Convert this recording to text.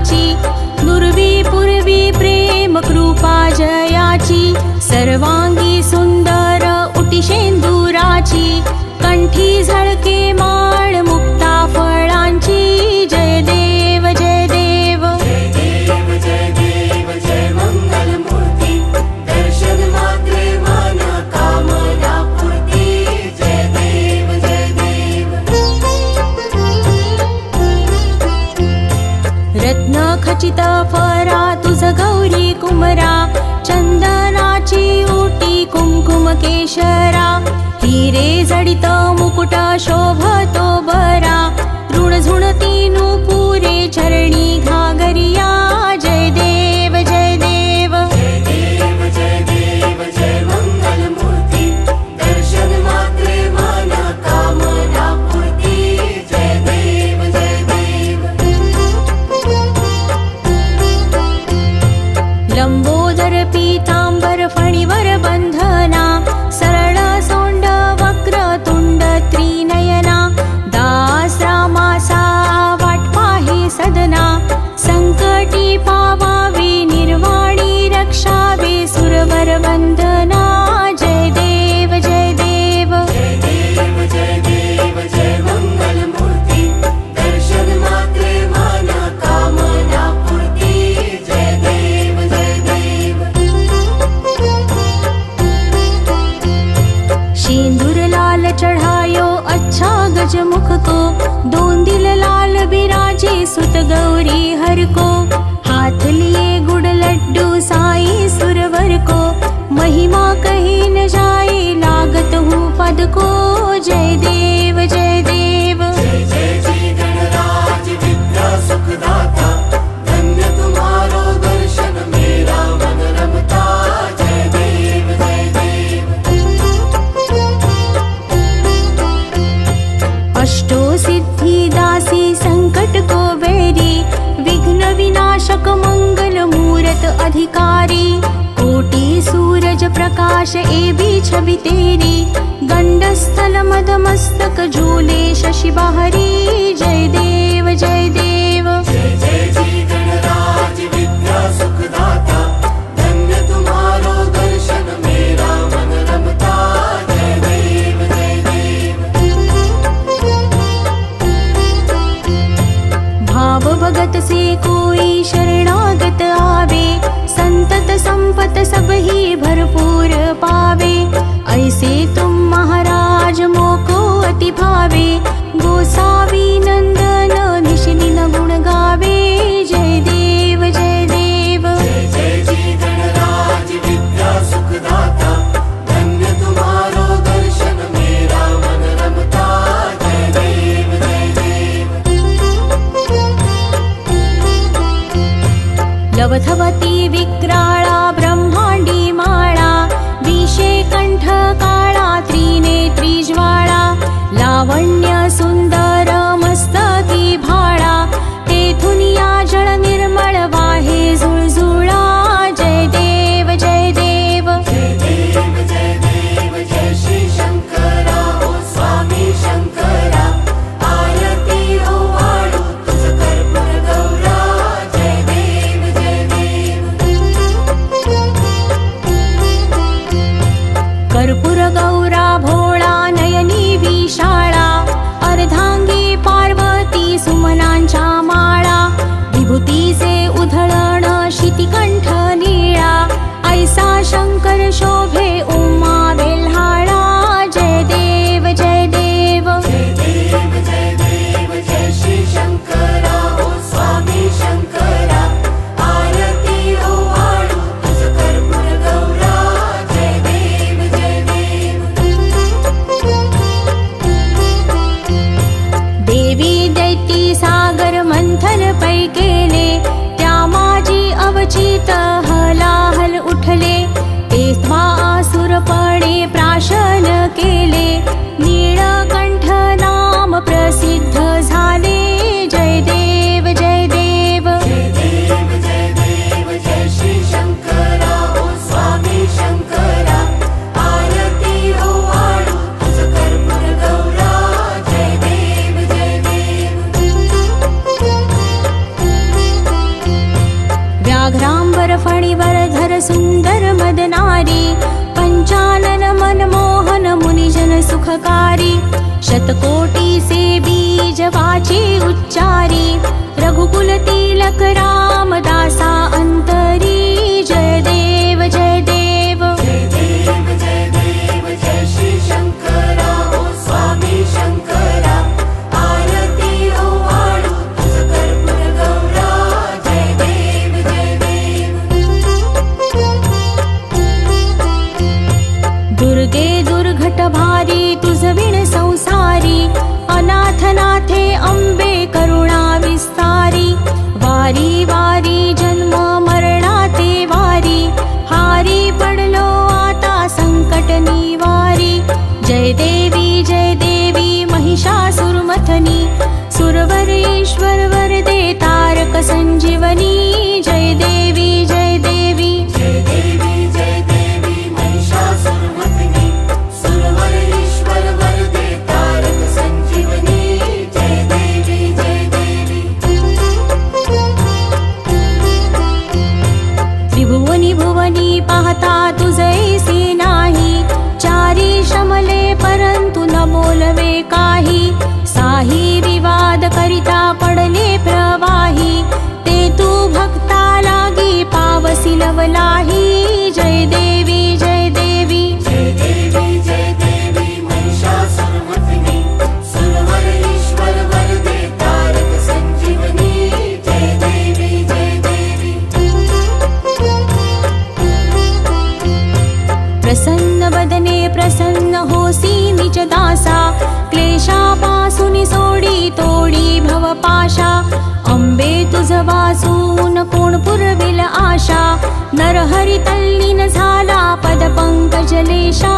फळाची, नुरवी पूर्वी प्रेम कृपा जयाची, सर्वांगी सुंदर उटी शेंदुराची, कंठी झळके माळ मुक्ता फळांची, जय देव जय देव जय देव जय देव जय मंगल मूर्ती, दर्शन मात्रे मन कामना पूर्ती, जय देव जय देव। रत्न खचित फरा तुझ गौरी कुमरा, चंदनाची उटी कुमकुम केशरा, हिरे जडित मुकुट शोभतो बरा, ऋण झुणती नुपुरे चरणी घागरिया, जय देव जय देव जय देव जय देव जय मंगल मूर्ती, दर्शन मात्रे मन कामना पूर्ती, जय देव जय देव। लंबोदर पीतांबर फणीवर बंधना, सरळ सोंड वक्र तुंड त्रिनयना, दास रामासा वाट पाहे सदना, संकटी पावावे निर्वाणी रक्षावे सुरवर वंदना, जय देव जय देव जय देव जय देव जय मंगल मूर्ती, दर्शन मात्रे मन कामना पूर्ती, जय देव जय देव। सिंदूर लाल चढ़ायो अच्छा गजमुख को, दोन दिल लाल बिराजे सुत गौरी हर को, हाथ लिए गुड़ लड्डू साई सुरवर को, महिमा कही न जाए लागत हूँ पद को, जय देव जय देव जय जय जी गणराज विद्या सुखदाता, धन्य तुम्हारो दर्शन मेरा मन रमता, जय देव जय देव। अष्टो सिद्धि दासी संकट को बैरी, विघ्न विनाशक मंगल मूरत अधिकारी, कोटि सूरज प्रकाश ए भी छवि तेरी, गंडस्थल मद मस्तक झूले शशि बहरी, जय देव जय देव जय जय जी गणराज विद्या सुखदाता, धन्य तुम्हारो दर्शन मेरा मन रमता, जय देव जय देव। भाव भगत से कोई शरणागत आवे, संतत संपत सब ही भरपूर पावे, ऐसे तुम महाराज मोको अति भावे, गोसावी नंदन निशिदिन गुण गावे, जय देव जय देव जय जय जी गणराज विद्या सुखदाता, धन्य तुम्हारो दर्शन मेरा मन रमता, जय देव जय देव। लवथवती विक्राळा ब्रह्मांडी माळा, विषे कंठ काळा त्रिनेत्री ज्वाळा, लावण्य सुंदर मस्तकी भाळा, तेथुनिया जळ निर्मळ वाहे झुळझुळा, जय देव जय देव जय देव जय देव जय श्री शंकरा, ओ स्वामी शंकरा, आरती ओ वाळू तुझ कर्पूर गौरा, जय देव जय देव। कर्पूर गौरा भोळा नयनी विशाळा, अर्धांगी पार्वती सुमनांच्या माळा, विभूतीचे उधळण शितिकंठ नीळा, ऐसा शंकर शोभे उमा बेल्हाळा, जय देव जय देव जय देव जय देव जय श्री शंकरा, ओ स्वामी शंकरा, आरती ओ वाळू तुझ कर्पूर गौरा, जय देव जय देव। देवी दैती सागर मंथन पै केले, त्या माझी अवचित हलाहल उठले, तेव्हा सुखकारी। शतकोटी से बीज वाचे उच्चारी। रघुकुल तिलक रामदासा अंतरी। जय देव जय देव। जय देव जय देव जय श्री शंकरा ओ स्वामी शंकरा। आरती ओवाळू तुझ कर्पूर गौरा। जय देव जय देव। दुर्गे दुर्घट भारी तुझ विण संसारी। अनाथनाथे अंबे करुणा विस्तारी। वारी वारी जन्म मरणाते वारी। हारी पडलो आता संकट निवारी। जय देवी महिषासुरमथनी। सुरवर ईश्वर वरदे तारक संजीवनी। जय देवी जय देवी। जय देवी महिषासुरमर्दिनी। सुरवर ईश्वर वरदे तारक संजीवनी। जय देवी जय देवी। त्रिभुवनी भुवनी पाहता तुझैसे नाही। चारी श्रमले परंतु न बोलवे काही। साही विवाद करिता पडले प्रवाही। ते तू भक्ता लागी पावसी लवलाही। जय देवी जय देवी। जय देवी महिषासुरमर्दिनी। सुरवर ईश्वर वरदे तारक संजीवनी। जय देवी जय देवी। प्रसन्न वदने प्रसन्न होसी निज दासा। क्लेशापासून सोडी तोडी भवपाशा। अंबे तुझ वासून कोण पुरविल आशा। नरहरी तल्लीन झाला पद पंकजलेशा।